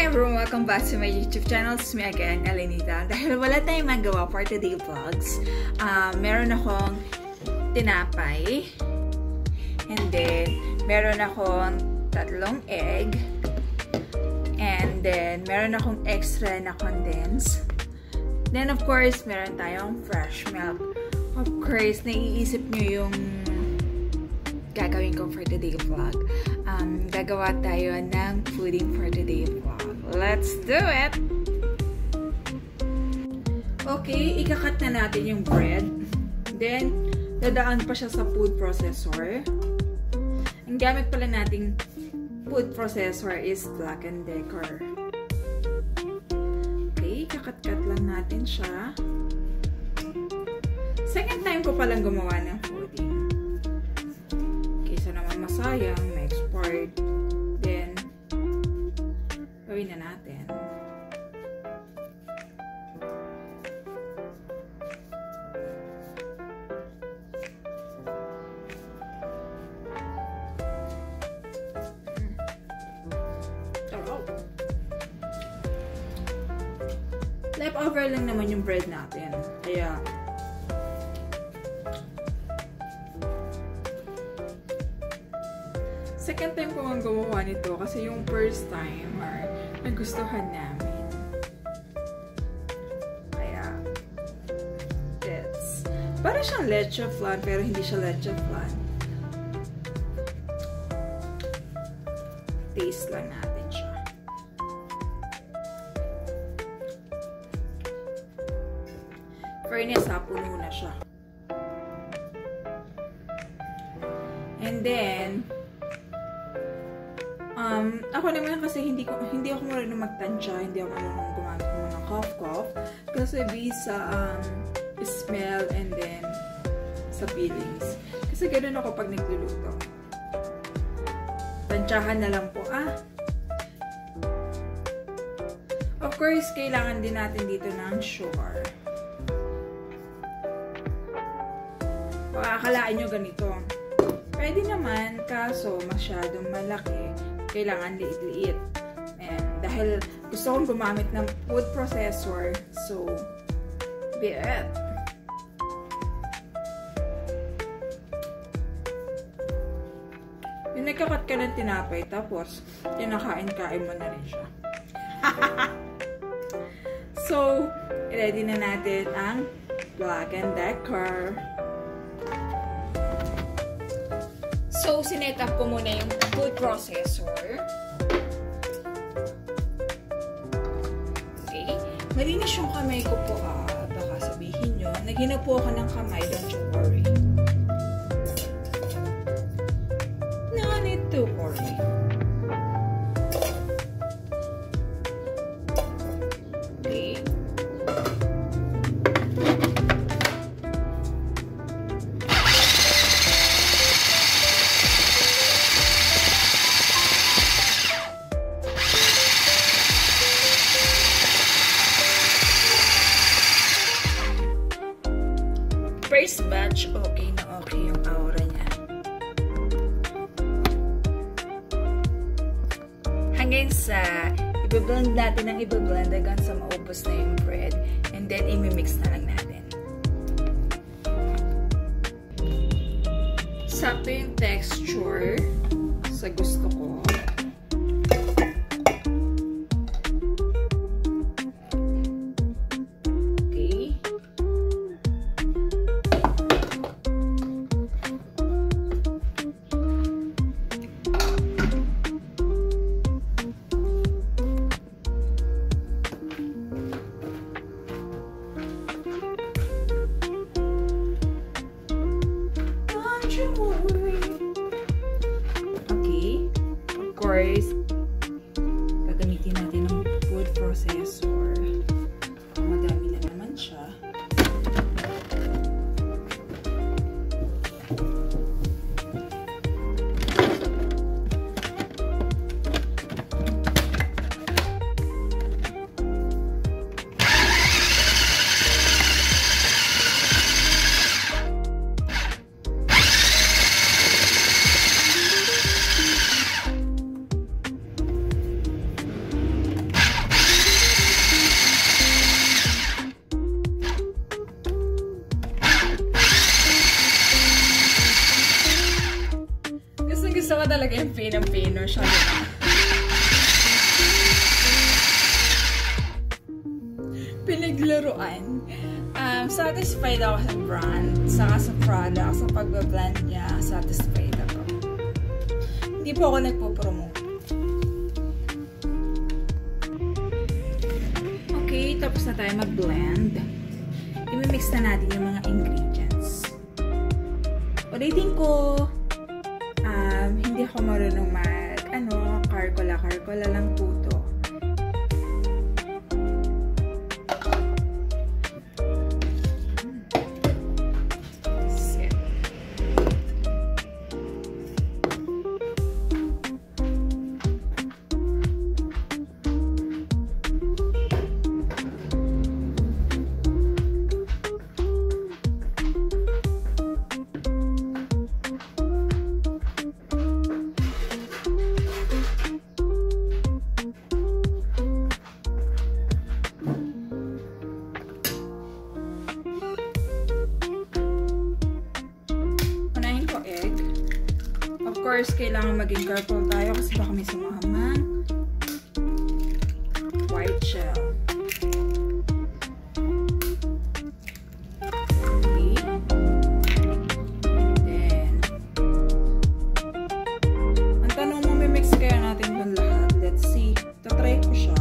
everyone! Welcome back to my YouTube channel. It's me again, Elenita. Dahil wala tayong magawa for today vlogs, meron akong tinapay, and then meron akong 3 egg, and then meron akong extra na condense. Then of course, meron tayong fresh milk. Of course, naiisip nyo yung gagawin ko for today vlog. Gagawa tayo ng pudding for today vlog. Let's do it! Okay, ikakat na natin yung bread. Then, dadaan pa siya sa food processor. Ang gamit pala nating food processor is Black & Decker. Okay, ikakat-kat lang natin siya. Second time ko palang gumawa ng pudding. Kaysa naman masayang, may expired. Then, gawin na natin. Leftover lang naman yung bread natin. Kaya, second time ko ang gumawa nito kasi yung first time nagustuhan namin. Kaya, it's para siyang leche flan pero hindi siya leche flan. Taste lang natin siya. Fairness, puno na siya. And then, ako naman kasi hindi ako marunong magtansya, hindi ako marunong gumamit ng cough. Kasi sa smell and then sa feelings. Kasi ganoon ako pag nagluluto. Tansyahan na lang po, Of course, kailangan din natin dito ng sugar. Akalain nyo ganito. Pwede naman, kaso masyadong malaki. Kailangan liit-liit. And dahil gusto kong gumamit ng food processor, so, be it. Yung nagkakat ka ng tinapay, tapos, kinakain-kain mo na rin siya. So, ready na natin ang Black & Decker. So, sinet up ko muna yung food processor. Okay. Malinis yung kamay ko po, baka sabihin nyo. Naghina po ako ng kamay, don't you worry. No need to worry. Okay. First batch, okay na okay yung aura niya. Hanggang sa i-blend natin ng i-blend hanggang sa maubos na yung bread. And then, i-mix na lang natin. Sakto yung texture sa gusto ko. talaga yung pinang-pino siya. Pinaglaruan. Satisfied ako sa brand, saka sa product, sa pag-blend niya, satisfied ako. Hindi po ako nagpo-promote. Okay, tapos na tayo mag-blend. I-mix na natin yung mga ingredients. Ulitin ko, hindi ako marunong karkola lang po to. Of course, kailangan maging careful tayo kasi baka may sumahamang white shell. Okay. Then, ang tanong mo, may mix kaya natin yung lahat. Let's see. Tatry ko siya.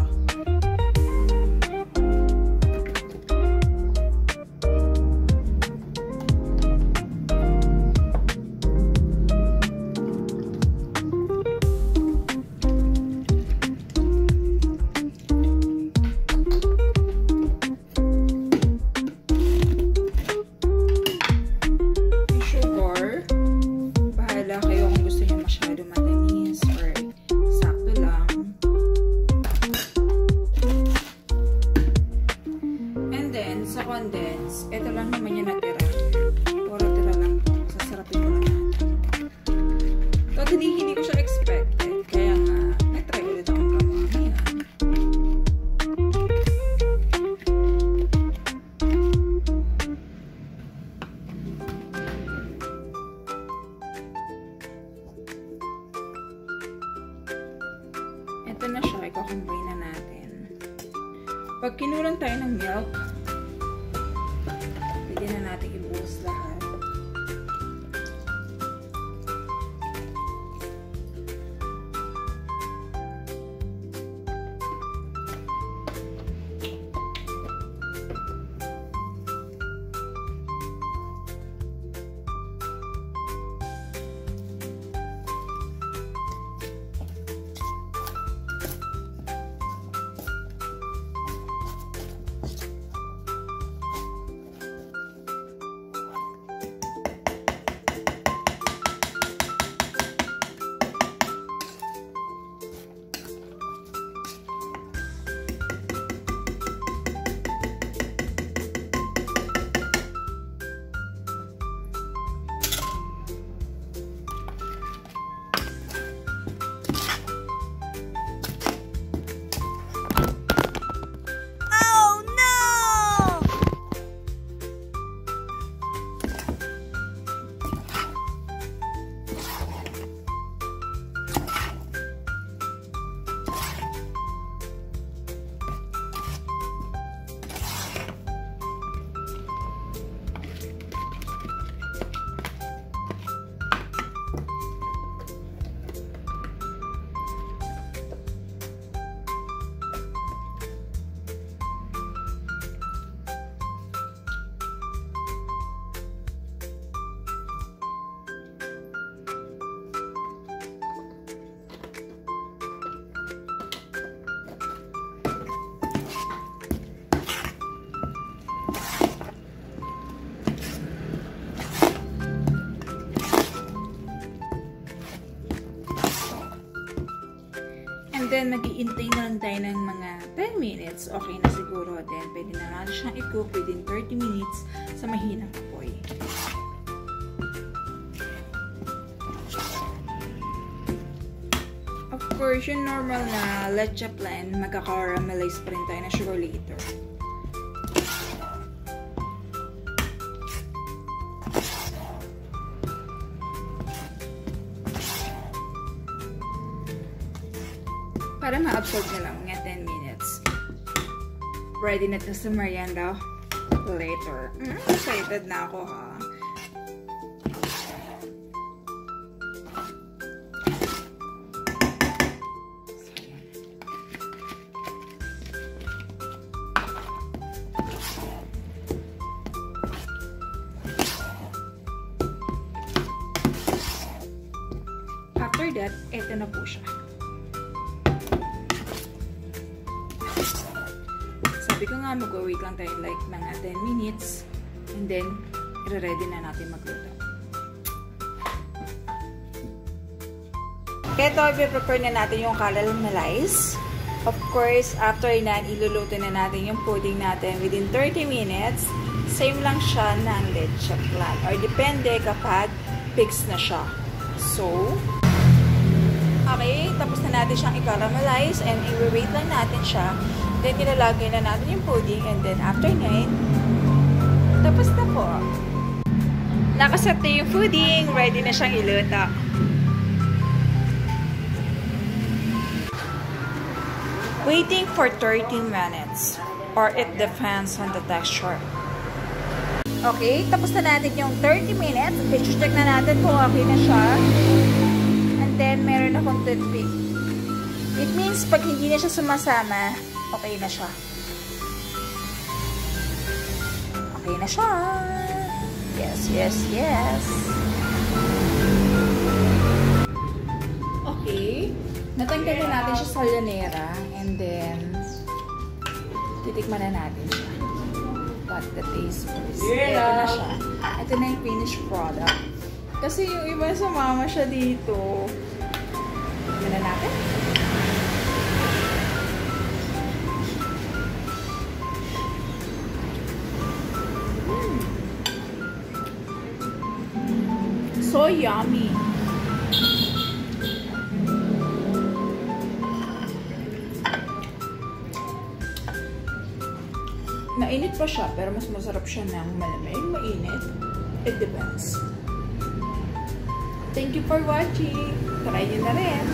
Ito lang naman yung natira. Puro tira lang ito. Sasarapin mo na natin. Totally, hindi ko siya expected. Kaya nga, nag-try ulit akong gawin. Ito na siya. Iko-combine na natin. Pag kinulang tayo ng milk, pwede na natin i-boost lahat. And then, mag-i-intay na lang tayo ng mga 10 minutes. Okay na siguro. Then, pwede na natin siyang i-cook within 30 minutes sa mahinang apoy. Of course, yung normal na leche plan, magkakaramelize pa rin tayo na sugar later. Para ma-absorb na lang mga 10 minutes. Ready na to sa merienda later. Excited na ako, ha? After that, eto na po siya. Sabi ko nga, mag-wait lang tayo like mga 10 minutes and then, i-ready na natin magluto. Ito, i-prepare na natin yung caramelized. Of course, after na, iluluto na natin yung pudding natin within 30 minutes. Same lang siya ng leche flan. Or depende kapag fixed na siya. So, okay, tapos na natin siyang i-caramelize and i-wait lang natin siya. Then, ilalagay na natin yung pudding and then after 9, tapos na po. Nakaset na yung pudding. Ready na siyang iluto. Waiting for 30 minutes or it depends on the texture. Okay, tapos na natin yung 30 minutes. I-check na natin kung okay na siya. And then, meron akong toothpick. It means, pag hindi na siya sumasama, okay na siya. Okay na siya. Yes, yes, yes. Okay. Natanggal na natin siya sa lanera. And then, titikman na natin siya. Got the taste first. Ito na siya. Ito na yung finished product. Kasi yung iba sumama siya dito. Tignan na natin. So yummy. Mainit pa siya, pero mas masarap siya ng malamig, mainit. It depends. Thank you for watching. Try nyo na rin.